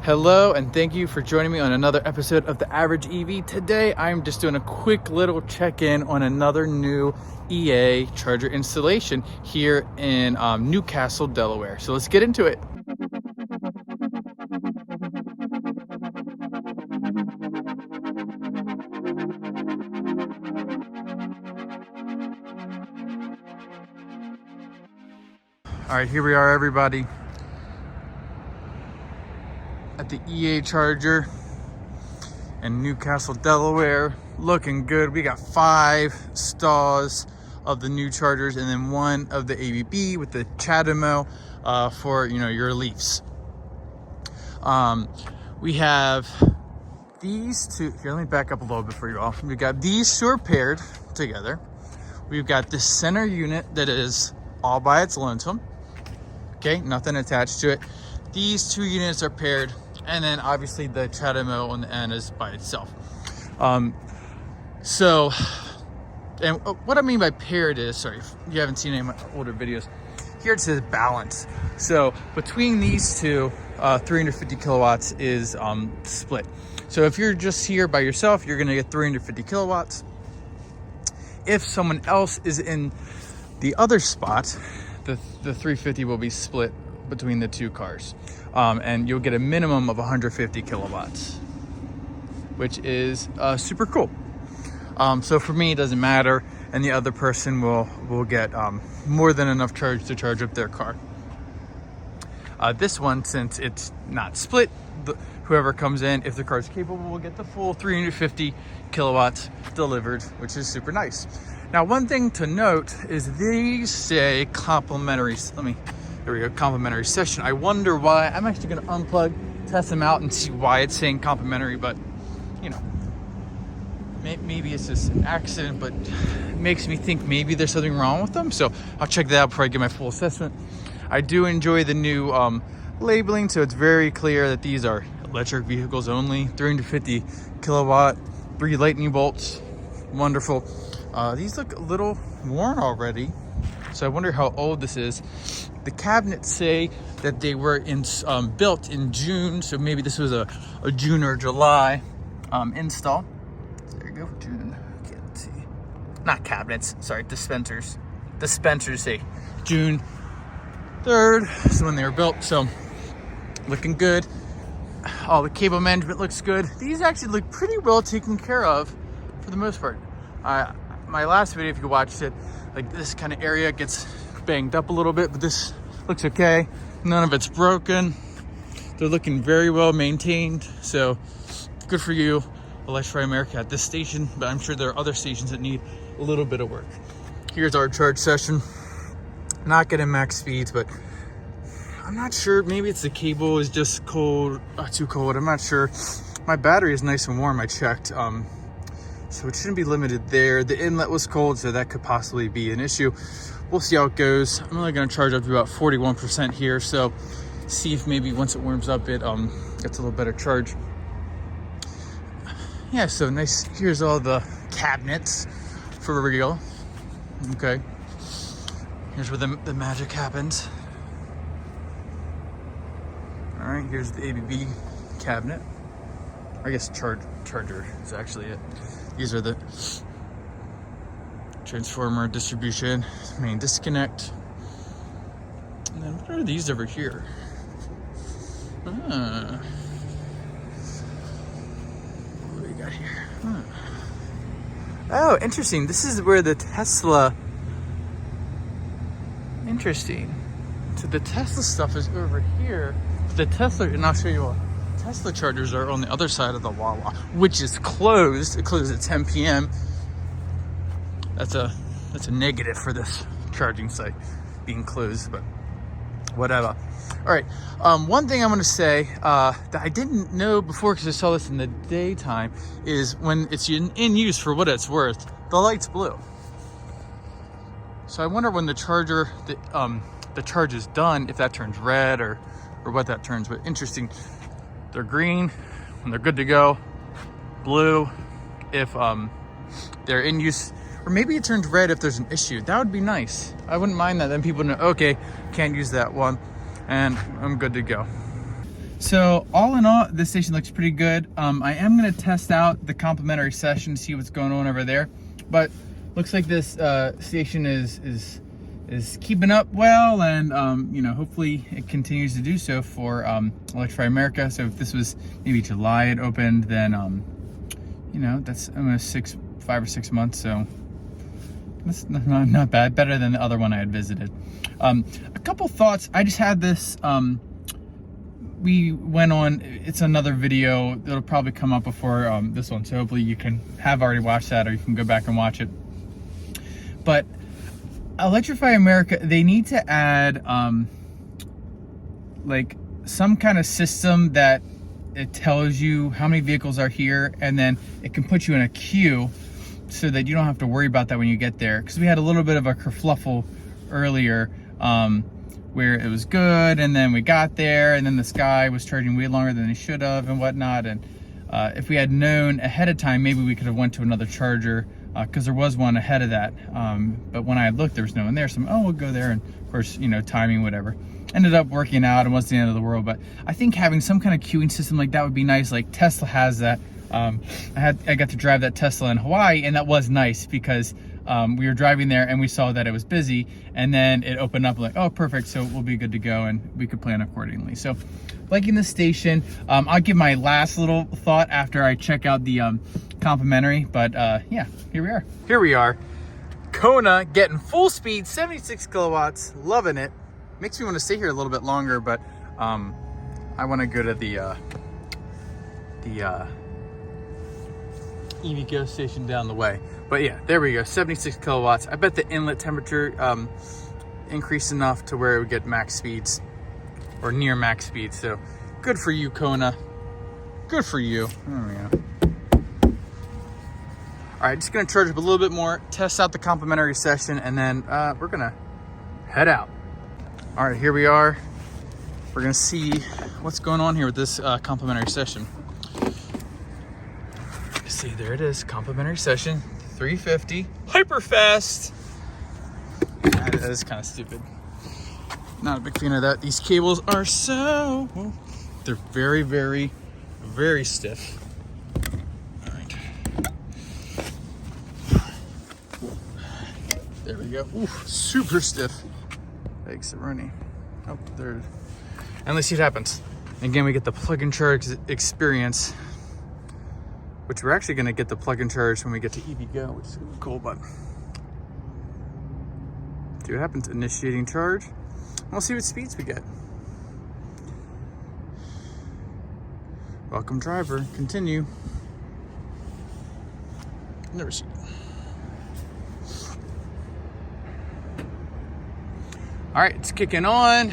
Hello, and thank you for joining me on another episode of The Average EV. Today, I'm just doing a quick little check-in on another new EA charger installation here in Castle Delaware. So let's get into it. All right, here we are, everybody, at the EA charger in Castle Delaware. Looking good. We got 5 stalls of the new chargers and then 1 of the ABB with the CHAdeMO for your Leafs. We have these two here. Let me back up a little bit for you all. We got these 2 are paired together. We've got this center unit that is all by its lonesome. Okay, nothing attached to it. These 2 units are paired, and then obviously the CHAdeMO on the end is by itself. And what I mean by paired is, sorry if you haven't seen any of my older videos, here it says balance. So between these 2, 350 kilowatts is split. So if you're just here by yourself, you're gonna get 350 kilowatts. If someone else is in the other spot, the 350 will be split between the 2 cars, and you'll get a minimum of 150 kilowatts, which is super cool. So for me, it doesn't matter, and the other person will get more than enough charge to charge up their car. This one, since it's not split, whoever comes in, if the car is capable, will get the full 350 kilowatts delivered, which is super nice. Now, one thing to note is these say complimentary. There we go, complimentary session. I wonder why. I'm actually going to unplug, test them out, and see why it's saying complimentary. But maybe it's just an accident, but it makes me think maybe there's something wrong with them. So I'll check that out before I get my full assessment. I do enjoy the new labeling, so it's very clear that these are electric vehicles only. 350 kilowatt, 3 lightning bolts. Wonderful. These look a little worn already, so I wonder how old this is. The cabinets say that they were built in June, so maybe this was a June or July install. So there you go, June. Can't see. Not cabinets, sorry, dispensers. Dispensers say June 3rd is when they were built, so looking good. All the cable management looks good. These actually look pretty well taken care of for the most part. My last video, if you watched it, like this kind of area gets banged up a little bit, but this looks okay. None of it's broken. They're looking very well maintained, so good for you, Electrify America, at this station, but I'm sure there are other stations that need a little bit of work. Here's our charge session. Not getting max speeds, but I'm not sure. Maybe it's the cable is just cold, too cold. I'm not sure. My battery is nice and warm, I checked. So it shouldn't be limited there. The inlet was cold, so that could possibly be an issue. We'll see how it goes. I'm only gonna charge up to about 41% here, so see if maybe once it warms up, it gets a little better charge. Yeah, so nice. Here's all the cabinets for real. Okay. Here's where the magic happens. All right, here's the ABB cabinet. I guess charger is actually it. These are the transformer distribution, main disconnect. And then what are these over here? What do we got here? Oh, interesting. This is where the Tesla... Interesting. So the Tesla stuff is over here. The Tesla, and I'll show you what. Tesla chargers are on the other side of the Wawa, which is closed. It closes at 10 p.m. That's a negative for this charging site being closed, but whatever. All right. One thing I'm going to say that I didn't know before, because I saw this in the daytime, is when it's in use, for what it's worth, the light's blue. So I wonder when the charger, the charge is done, if that turns red or what that turns. But interesting. They're green when they're good to go, blue if they're in use, or maybe it turns red if there's an issue. That would be nice. I wouldn't mind that. Then people know, okay, can't use that one, and I'm good to go. So all in all, this station looks pretty good. I am gonna test out the complimentary session, see what's going on over there. But looks like this station is keeping up well, and you know, hopefully it continues to do so for Electrify America. So if this was maybe July it opened, then you know, that's almost 5 or 6 months. So that's not bad. Better than the other one I had visited. A couple thoughts. I just had this. We went on, it's another video that'll probably come up before this one, so hopefully you can have already watched that, or you can go back and watch it. But Electrify America, they need to add like some kind of system that it tells you how many vehicles are here, and then it can put you in a queue so that you don't have to worry about that when you get there. Because we had a little bit of a kerfluffle earlier, where it was good, and then we got there, and then this guy was charging way longer than he should have and whatnot. And if we had known ahead of time, maybe we could have went to another charger, because there was one ahead of that. But when I had looked, there was no one there, so I'm, oh, we'll go there. And of course, you know, timing, whatever. Ended up working out, and wasn't the end of the world. But I think having some kind of queuing system like that would be nice. Like Tesla has that. I got to drive that Tesla in Hawaii, and that was nice because we were driving there and we saw that it was busy, and then it opened up like, oh, perfect, so we'll be good to go, and we could plan accordingly. So liking the station. I'll give my last little thought after I check out the complimentary, but yeah, here we are. Kona getting full speed, 76 kilowatts, loving it. Makes me want to stay here a little bit longer, but I want to go to the EV Go station down the way. But yeah, there we go, 76 kilowatts. I bet the inlet temperature increased enough to where it would get max speeds, or near max speeds. So good for you, Kona. Good for you. There we go. All right, just gonna charge up a little bit more, test out the complimentary session, and then we're gonna head out. All right, here we are. We're gonna see what's going on here with this complimentary session. See, there it is, complimentary session, 350, hyper fast. That is kind of stupid. Not a big fan of that. These cables are they're very, very, very stiff. All right. There we go. Ooh, super stiff. Thanks, running. Oh, there. And let's see what happens. Again, we get the plug-in charge experience, which we're actually gonna get the plug-in charge when we get to EV Go, which is cool, but see what happens. Initiating charge. We'll see what speeds we get. Welcome driver, continue. Never seen it. All right, it's kicking on.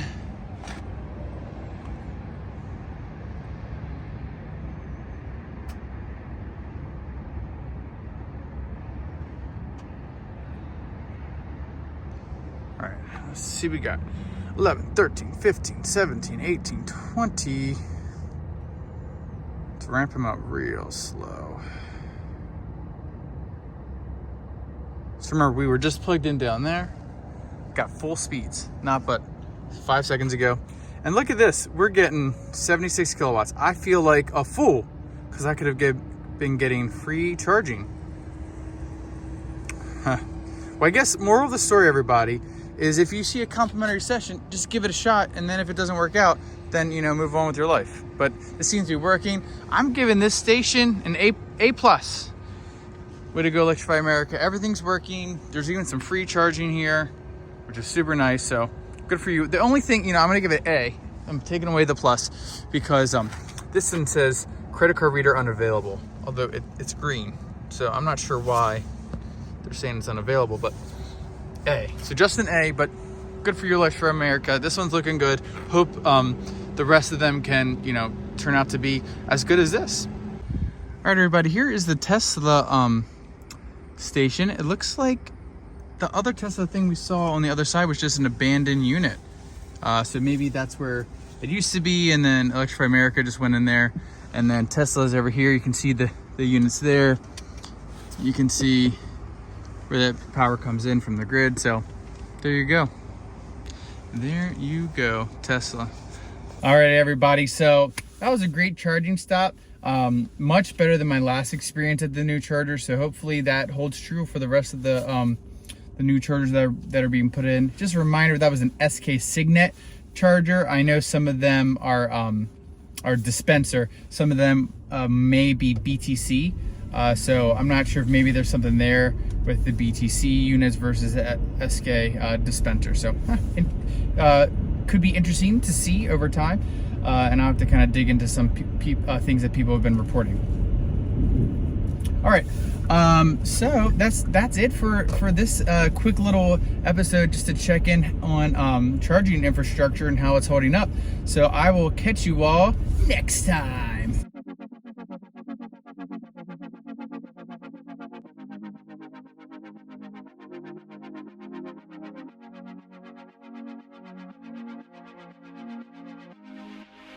All right, let's see what we got. 11, 13, 15, 17, 18, 20. Let's ramp him up real slow. So remember, we were just plugged in down there. Got full speeds, not but 5 seconds ago. And look at this, we're getting 76 kilowatts. I feel like a fool because I could have been getting free charging. Huh. Well, I guess moral of the story, everybody, is if you see a complimentary session, just give it a shot, and then if it doesn't work out, then, you know, move on with your life. But it seems to be working. I'm giving this station an A+. Way to go, Electrify America. Everything's working. There's even some free charging here, which is super nice, so good for you. The only thing, you know, I'm gonna give it A. I'm taking away the plus because this one says credit card reader unavailable, although it's green. So I'm not sure why they're saying it's unavailable, but A. So just an A, but good for you, Electrify America. This one's looking good. Hope the rest of them can, you know, turn out to be as good as this. All right, everybody, here is the Tesla station. It looks like the other Tesla thing we saw on the other side was just an abandoned unit. So maybe that's where it used to be, and then Electrify America just went in there, and then Tesla's over here. You can see the units there. You can see where that power comes in from the grid. So there you go. There you go, Tesla. All right, everybody. So that was a great charging stop. Much better than my last experience at the new charger. So hopefully that holds true for the rest of the new chargers that are being put in. Just a reminder, that was an SK Signet charger. I know some of them are dispenser. Some of them may be BTC. So I'm not sure if maybe there's something there with the BTC units versus the SK dispenser. So could be interesting to see over time. And I'll have to kind of dig into some things that people have been reporting. All right, so that's it for this quick little episode, just to check in on charging infrastructure and how it's holding up. So I will catch you all next time.